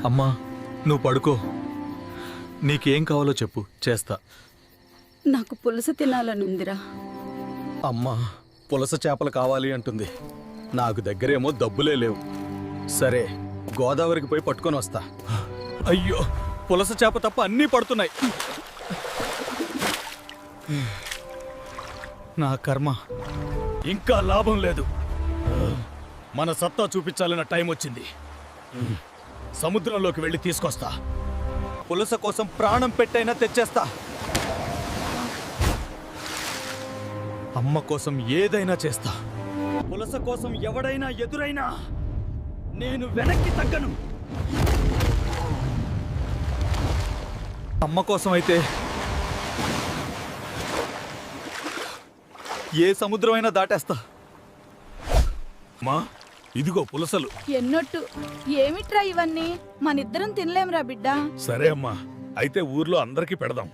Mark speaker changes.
Speaker 1: అమ్మా నువ్వు పడుకో. నీకేం కావాలో చెప్పు, చేస్తా.
Speaker 2: నాకు పులస తినాలనుందిరా.
Speaker 1: అమ్మా పులస చేపలు కావాలి అంటుంది. నాకు దగ్గరేమో డబ్బులే లేవు. సరే గోదావరికి పోయి పట్టుకొని వస్తా. అయ్యో పులస చేప తప్ప అన్నీ పడుతున్నాయి. నా కర్మ. ఇంకా లాభం లేదు. మన సత్తా చూపించాలన్న టైం వచ్చింది. సముద్రంలోకి వెళ్ళి తీసుకొస్తా. పులస కోసం ప్రాణం పెట్టైనా తెచ్చేస్తా. అమ్మ కోసం ఏదైనా చేస్తా. పులస కోసం ఎవడైనా ఎదురైనా నేను వెనక్కి తగ్గను. అమ్మ కోసం అయితే ఏ సముద్రమైనా దాటేస్తా.
Speaker 3: మా ఇదిగో పులసలు.
Speaker 2: ఎన్నొట్టు. ఏమిట్రా ఇవన్నీ? మనిద్దరం తినలేంరా బిడ్డా.
Speaker 3: సరే అమ్మా, అయితే ఊర్లో అందరికీ పెడదాం.